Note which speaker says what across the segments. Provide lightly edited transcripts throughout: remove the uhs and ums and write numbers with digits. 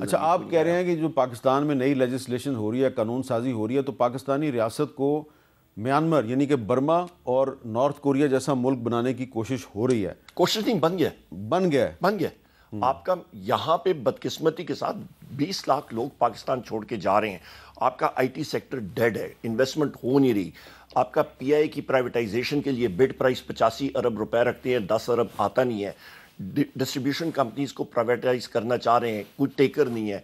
Speaker 1: اچھا، آپ کہہ رہے ہیں کہ جو پاکستان میں نئی لیجسلیشن ہو رہی ہے، قانون سازی ہو رہی ہے، تو پاکستانی ریاست کو میانمار یعنی کہ برما اور نارتھ کوریا جیسا ملک بنانے کی کوشش ہو رہی ہے؟
Speaker 2: کوشش نہیں، بن گیا
Speaker 1: بن گیا
Speaker 2: آپ کا یہاں پہ بدقسمتی کے ساتھ 20 لاکھ لوگ پاکستان چھوڑ کے جا رہے ہیں. آپ کا آئی ٹی سیکٹر ڈیڈ ہے، انویسٹمنٹ ہو نہیں رہی. آپ کا پی آئی کی پرائیویٹائزیشن کے لیے بڈ پرائس 85 ارب روپے رکھتے ہیں، 10 ارب آتا نہیں ہے. ڈسٹریبیوشن کمپنیز کو پرائیویٹائز کرنا چاہ رہے ہیں، کوئی ٹیکر نہیں ہے.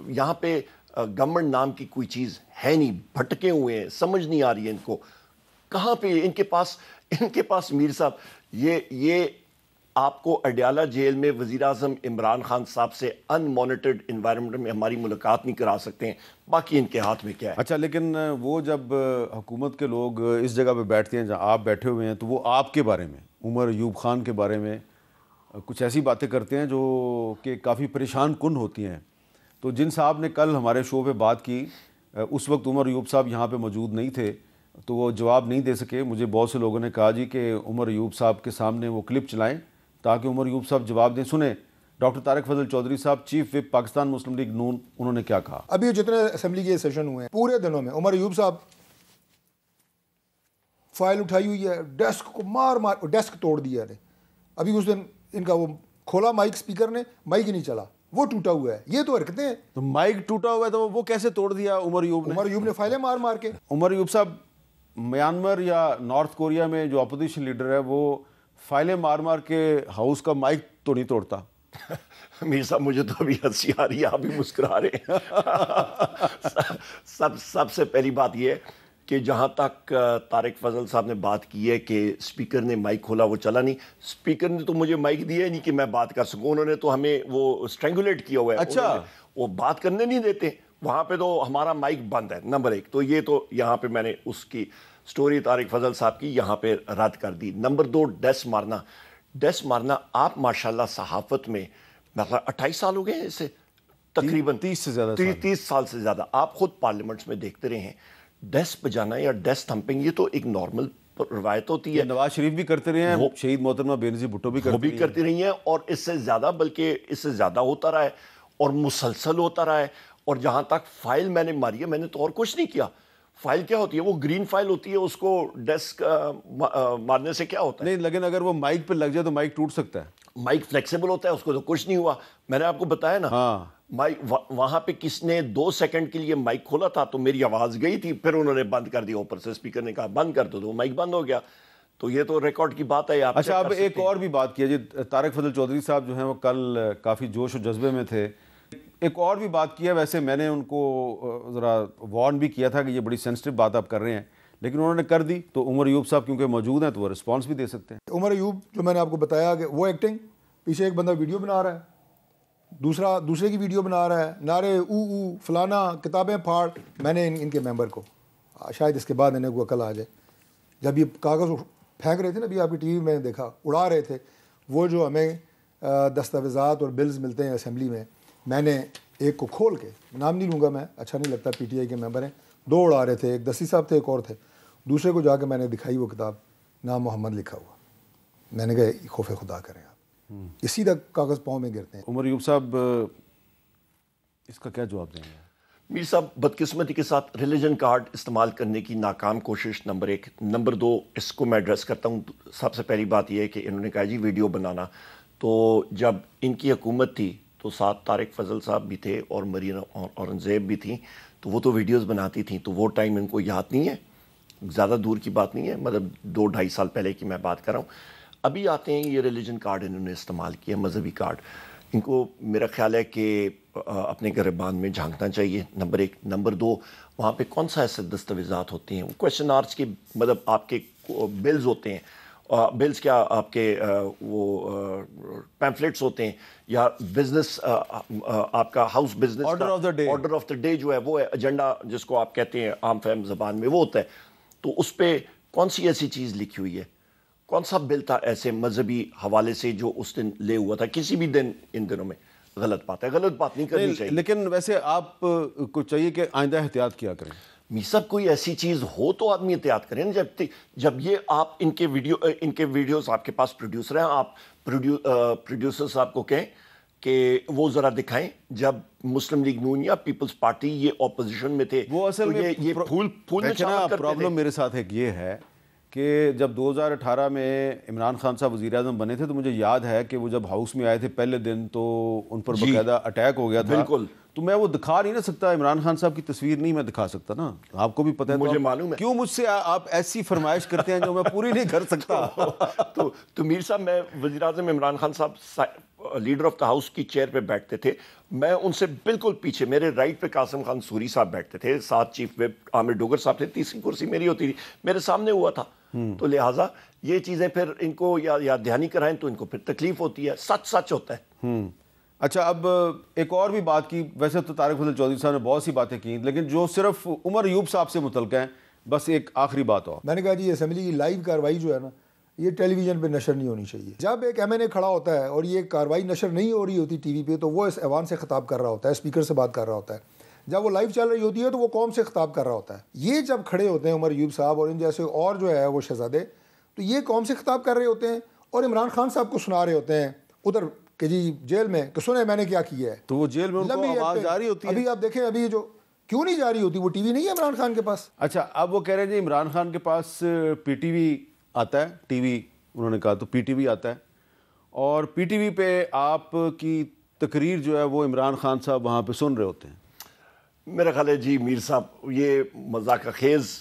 Speaker 2: یہاں پہ گورنمنٹ نام کی کوئی چیز ہے نہیں، بھٹکے ہوئے ہیں، سمجھ نہیں آ رہی ہے ان کو کہاں پہ. ان کے پاس میر صاحب یہ آپ کو اڈیالہ جیل میں وزیر اعظم عمران خان صاحب سے ان مانیٹرڈ انوائرمنٹ میں ہماری ملاقات نہیں کرا سکتے ہیں. باقی ان کے ہاتھ میں کیا ہے؟
Speaker 1: اچھا، لیکن وہ جب حکومت کے لوگ اس جگہ پہ بیٹھتے ہیں جہاں آپ بیٹھے ہوئے ہیں، تو وہ آپ کے بارے میں، عمر ایوب خان کے بارے میں کچھ ایسی باتیں کرتے ہیں جو کہ کافی پریشان کن ہوتی ہیں. تو جن صاحب نے کل ہمارے شو پہ بات کی، اس وقت عمر ایوب صاحب یہاں پہ موجود نہیں تھے، تو وہ جواب نہیں دے سکے. مجھے بہت سے لوگوں نے کہا جی کہ عمر ایوب صاحب کے سامنے وہ کلپ چلائیں تاکہ عمر ایوب صاحب جواب دیں. سنیں ڈاکٹر طارق فضل چودھری صاحب، چیف وپ پاکستان مسلم لیگ نون، انہوں نے کیا کہا.
Speaker 3: ابھی جتنے اسمبلی کے سیشن ہوئے ہیں پورے دنوں میں عمر ایوب صاحب فائل اٹھائی ہوئی ہے، ڈیسک کو مار ڈیسک توڑ دیا ہے. ابھی اس دن ان کا وہ کھولا مائک، اسپیکر نے مائک ہی نہیں چلا، وہ ٹوٹا ہوا ہے. یہ تو حرکتیں ہیں.
Speaker 1: تو مائک ٹوٹا ہوا ہے تو وہ کیسے توڑ دیا عمر ایوب
Speaker 3: نے فائلیں مار کے.
Speaker 1: عمر ایوب صاحب میانمار یا نارتھ کوریا میں جو اپوزیشن لیڈر ہے وہ فائلیں مار کے ہاؤس کا مائک تو نہیں توڑتا.
Speaker 2: میر صاحب مجھے تو ابھی ہنسی آ رہی ہے، آپ بھی مسکرا رہے ہیں. سب سے پہلی بات یہ ہے کہ جہاں تک طارق فضل صاحب نے بات کی ہے کہ اسپیکر نے مائک کھولا، وہ چلا نہیں. اسپیکر نے تو مجھے مائک دیا ہی نہیں کہ میں بات کر سکوں. انہوں نے تو ہمیں وہ اسٹرینگولیٹ کیا ہوا ہے.
Speaker 1: اچھا،
Speaker 2: وہ بات کرنے نہیں دیتے وہاں پہ، تو ہمارا مائک بند ہے. نمبر 1 تو یہ تو یہاں پہ میں نے اس کی سٹوری طارق فضل صاحب کی یہاں پہ رد کر دی. نمبر 2، ڈیس مارنا. آپ ماشاءاللہ صحافت میں مطلب 28 سال ہو گئے ہیں اسے، تقریباً 30 سال سے زیادہ. آپ خود پارلیمنٹس میں دیکھتے رہے ہیں. ڈیس بجانا یا ڈیس تھمپنگ یہ تو ایک نارمل روایت ہوتی ہے.
Speaker 1: نواز شریف بھی کرتے رہے ہیں، شہید محترمہ بینظیر بھٹو بھی
Speaker 2: کرتی رہی ہیں، اور اس سے زیادہ، بلکہ اس سے زیادہ ہوتا رہا ہے اور مسلسل ہوتا رہا ہے. اور جہاں تک فائل میں نے ماری ہے، میں نے تو اور کچھ نہیں کیا. فائل کیا ہوتی ہے؟ وہ گرین فائل ہوتی ہے، اس کو ڈیسک مارنے سے کیا ہوتا ہے؟
Speaker 1: نہیں، لیکن اگر وہ مائک پہ لگ جائے تو مائک ٹوٹ سکتا ہے.
Speaker 2: مائک فلیکسیبل ہوتا ہے، اس کو تو کچھ نہیں ہوا. میں نے آپ کو بتایا نا.
Speaker 1: ہاں،
Speaker 2: وہاں پہ کس نے 2 سیکنڈ کے لیے مائک کھولا تھا تو میری آواز گئی تھی، پھر انہوں نے بند کر دیا. اوپر سے اسپیکر نے کہا بند کر دو، تو مائک بند ہو گیا. تو یہ تو ریکارڈ کی بات ہے.
Speaker 1: اچھا، اب ایک اور بھی بات کیا جی. طارق فضل چودھری صاحب جو ہیں وہ کل کافی جوش و جذبے میں تھے. ایک اور بھی بات کیا، ویسے میں نے ان کو ذرا وارن بھی کیا تھا کہ یہ بڑی سینسٹیو بات آپ کر رہے ہیں، لیکن انہوں نے کر دی. تو عمر ایوب صاحب کیونکہ موجود ہیں تو وہ رسپانس بھی دے سکتے ہیں.
Speaker 3: عمر ایوب جو میں نے آپ کو بتایا کہ وہ ایکٹنگ، پیچھے ایک بندہ ویڈیو بنا رہا ہے، دوسرے کی ویڈیو بنا رہا ہے، نعرے او فلانا، کتابیں پھاڑ. میں نے ان کے ممبر کو، شاید اس کے بعد انہیں کو عقل آ جائے، جب یہ کاغذ پھینک رہے تھے نا، ابھی آپ کی ٹی وی میں دیکھا اڑا رہے تھے، وہ جو ہمیں دستاویزات اور بلز ملتے ہیں اسمبلی میں نے ایک کو کھول کے، نام نہیں لوں گا میں، اچھا نہیں لگتا، پی ٹی آئی کے ممبر ہیں، 2 اڑا رہے تھے. ایک دسی صاحب تھے، ایک اور تھے. دوسرے کو جا کے میں نے دکھائی وہ کتاب، نام محمد لکھا ہوا. میں نے کہا خوف خدا کریں آپ، یہ سیدھا کاغذ پاؤں میں گرتے ہیں.
Speaker 1: عمر ایوب صاحب اس کا کیا جواب دیں گے؟
Speaker 2: میر صاحب بدقسمتی کے ساتھ ریلیجن کارڈ استعمال کرنے کی ناکام کوشش نمبر 1. نمبر 2، اس کو میں ایڈریس کرتا ہوں. سب سے پہلی بات یہ ہے کہ انہوں نے کہا جی ویڈیو بنانا. تو جب ان کی حکومت تھی تو ساتھ طارق فضل صاحب بھی تھے اور مریم اورنگزیب بھی تھیں، تو وہ تو ویڈیوز بناتی تھیں. تو وہ ٹائم ان کو یاد نہیں ہے، زیادہ دور کی بات نہیں ہے، مطلب 2-2.5 سال پہلے کی میں بات کر رہا ہوں. ابھی آتے ہیں یہ ریلیجن کارڈ انہوں نے استعمال کیا، مذہبی کارڈ. ان کو میرا خیال ہے کہ اپنے گریبان میں جھانکنا چاہیے، نمبر 1. نمبر 2، وہاں پہ کون سا ایسے دستاویزات ہوتے ہیں، کویشچن آرٹس کے، مطلب آپ کے بلز ہوتے ہیں، بلز کیا، آپ کے وہ پیمفلیٹس ہوتے ہیں، یا بزنس، آپ کا house business order of the day جو ہے وہ ہے، ایجنڈا جس کو آپ کہتے ہیں عام فہم زبان میں، وہ ہوتا ہے. تو اس پہ کون سی ایسی چیز لکھی ہوئی ہے، کون سا بل تھا ایسے مذہبی حوالے سے جو اس دن لے ہوا تھا؟ کسی بھی دن ان دنوں میں غلط بات ہے، غلط بات نہیں کرنی چاہیے.
Speaker 1: لیکن ویسے آپ کو چاہیے کہ آئندہ احتیاط کیا کریں.
Speaker 2: سب کوئی ایسی چیز ہو تو آدمی احتیاط کریں. جب یہ آپ ان کے ویڈیوز آپ کے پاس پروڈیوسر ہیں، آپ پروڈیوسر صاحب کو کہیں کہ وہ ذرا دکھائیں جب مسلم لیگ نون یا پیپلز پارٹی یہ اپوزیشن میں تھے.
Speaker 1: وہ اصل میں
Speaker 2: یہ پھول میں شامل کرتے تھے.
Speaker 1: پرابلم میرے ساتھ ایک یہ ہے کہ جب 2018 میں عمران خان صاحب وزیر اعظم بنے تھے تو مجھے یاد ہے کہ وہ جب ہاؤس میں آئے تھے پہلے دن تو ان پر باقاعدہ اٹیک ہو گیا تھا.
Speaker 2: بالکل.
Speaker 1: تو میں وہ دکھا نہیں نہ سکتا, عمران خان صاحب کی تصویر نہیں میں دکھا سکتا نا, آپ کو بھی پتہ ہے.
Speaker 2: مجھے معلوم ہے
Speaker 1: کیوں مجھ سے آپ ایسی فرمائش کرتے ہیں جو میں پوری نہیں کر سکتا.
Speaker 2: تو میر صاحب, میں وزیر اعظم عمران خان صاحب لیڈر آف دا ہاؤس کی چیئر پہ بیٹھتے تھے, میں ان سے بالکل پیچھے میرے رائٹ پہ قاسم خان سوری صاحب بیٹھتے تھے, ساتھ چیف ویب عامر ڈوگر صاحب تھے, تیسری کرسی میری ہوتی تھی, میرے سامنے ہوا تھا. تو لہٰذا یہ چیزیں پھر ان کو یا دہانی کرائیں تو ان کو پھر تکلیف ہوتی ہے. سچ ہوتا ہے.
Speaker 1: اچھا, اب ایک اور بھی بات کی, ویسے تو طارق فضل چودھری صاحب نے بہت سی باتیں کی لیکن جو صرف عمر ایوب صاحب سے متعلق ہیں, بس ایک آخری بات اور.
Speaker 3: میں نے کہا جی اسمبلی کی لائیو کاروائی جو ہے نا یہ ٹیلی ویژن پہ نشر نہیں ہونی چاہیے. جب ایک ایم این اے کھڑا ہوتا ہے اور یہ کاروائی نشر نہیں ہو رہی ہوتی ٹی وی پہ تو وہ اس ایوان سے خطاب کر رہا ہوتا ہے, اسپیکر سے بات کر رہا ہوتا ہے. جب وہ لائیو چل رہی ہوتی ہے تو وہ قوم سے خطاب کر رہا ہوتا ہے. یہ جب کھڑے ہوتے ہیں عمر ایوب صاحب اور ان جیسے اور جو ہے وہ شہزادے, تو یہ قوم سے خطاب کر رہے ہوتے ہیں اور عمران خان صاحب کو سنا رہے ہوتے ہیں ادھر کہ جی جیل میں کہ سنیں میں نے کیا کیا ہے.
Speaker 1: تو وہ جیل میں ان کو آواز جاری ہوتی ہے.
Speaker 3: ابھی آپ دیکھیں, ابھی جو کیوں نہیں جاری ہوتی, وہ ٹی وی نہیں ہے عمران خان کے پاس.
Speaker 1: اچھا, اب وہ کہہ رہے ہیں جی عمران خان کے پاس پی ٹی وی آتا ہے, ٹی وی انہوں نے کہا تو پی ٹی وی آتا ہے, اور پی ٹی وی پہ آپ کی تقریر جو ہے وہ عمران خان صاحب وہاں پہ سن رہے ہوتے ہیں.
Speaker 2: میرا خیال ہے جی میر صاحب یہ مذاق خیز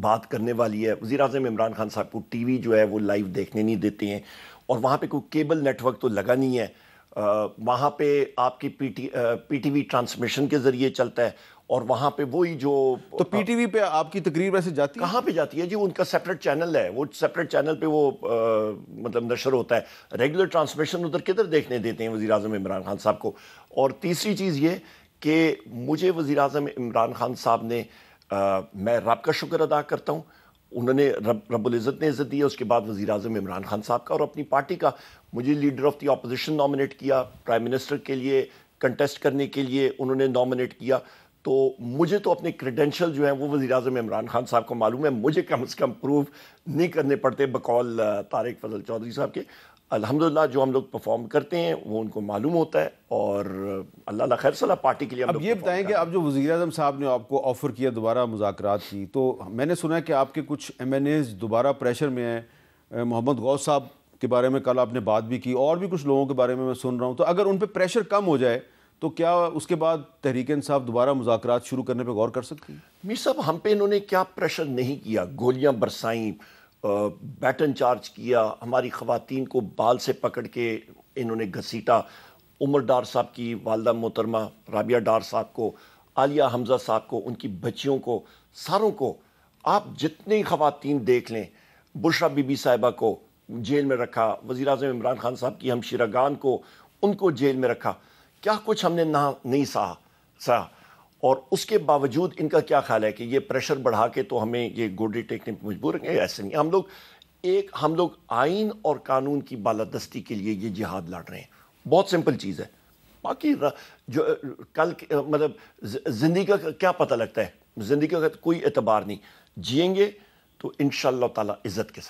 Speaker 2: بات کرنے والی ہے. وزیر اعظم عمران خان صاحب کو ٹی وی جو ہے وہ لائیو دیکھنے نہیں دیتے ہیں, اور وہاں پہ کوئی کیبل نیٹ ورک تو لگا نہیں ہے. وہاں پہ آپ کی پی ٹی وی ٹرانسمیشن کے ذریعے چلتا ہے, اور وہاں پہ وہی جو
Speaker 1: تو پی ٹی وی پہ آپ کی تقریر ویسے جاتی ہے
Speaker 2: کہاں پہ جاتی ہے جی, ان کا سیپریٹ چینل ہے, وہ سیپریٹ چینل پہ وہ مطلب نشر ہوتا ہے. ریگولر ٹرانسمیشن ادھر کدھر دیکھنے دیتے ہیں وزیر اعظم عمران خان صاحب کو. اور تیسری چیز یہ کہ مجھے وزیر اعظم عمران خان صاحب نے میں رب کا شکر ادا کرتا ہوں, انہوں نے رب العزت نے عزت دی ہے, اس کے بعد وزیر اعظم عمران خان صاحب کا اور اپنی پارٹی کا. مجھے leader of the opposition nominate کیا, پرائم منسٹر کے لیے کنٹیسٹ کرنے کے لیے انہوں نے نامنیٹ کیا. تو مجھے تو اپنے کریڈینشل جو ہیں وہ وزیر اعظم عمران خان صاحب کو معلوم ہے, مجھے کم از کم پروف نہیں کرنے پڑتے بقول طارق فضل چودھری صاحب کے. الحمدللہ جو ہم لوگ پرفارم کرتے ہیں وہ ان کو معلوم ہوتا ہے, اور اللہ خیر صلاح پارٹی کے لیے.
Speaker 1: اب یہ بتائیں کہ اب جو وزیر اعظم صاحب نے آپ کو آفر کیا دوبارہ مذاکرات کی, تو میں نے سنا ہے کہ آپ کے کچھ ایم این ایز دوبارہ پریشر میں ہیں. محمد غوث صاحب کے بارے میں کل آپ نے بات بھی کی, اور بھی کچھ لوگوں کے بارے میں سن رہا ہوں. تو اگر ان پہ پریشر کم ہو جائے تو کیا اس کے بعد تحریک انصاف دوبارہ مذاکرات شروع کرنے پہ غور کر سکتی ہے؟
Speaker 2: میر صاحب ہم پہ انہوں نے کیا پریشر نہیں کیا, گولیاں برسائیں, بیٹن چارج کیا, ہماری خواتین کو بال سے پکڑ کے انہوں نے گھسیٹا. عمر ڈار صاحب کی والدہ محترمہ رابعہ ڈار صاحب کو, عالیہ حمزہ صاحب کو, ان کی بچیوں کو, ساروں کو, آپ جتنی خواتین دیکھ لیں, بشرا بی بی صاحبہ کو جیل میں رکھا, وزیر اعظم عمران خان صاحب کی ہمشیرگان کو ان کو جیل میں رکھا. کیا کچھ ہم نے نہیں سہا, اور اس کے باوجود ان کا کیا خیال ہے کہ یہ پریشر بڑھا کے تو ہمیں یہ گوڈی ٹیکنے پہ مجبور ہیں؟ ایسے نہیں. ہم لوگ آئین اور قانون کی بالادستی کے لیے یہ جہاد لڑ رہے ہیں. بہت سمپل چیز ہے. باقی جو کل مطلب زندگی کا کیا پتہ لگتا ہے, زندگی کا کوئی اعتبار نہیں. جئیں گے تو انشاءاللہ تعالی عزت کے ساتھ.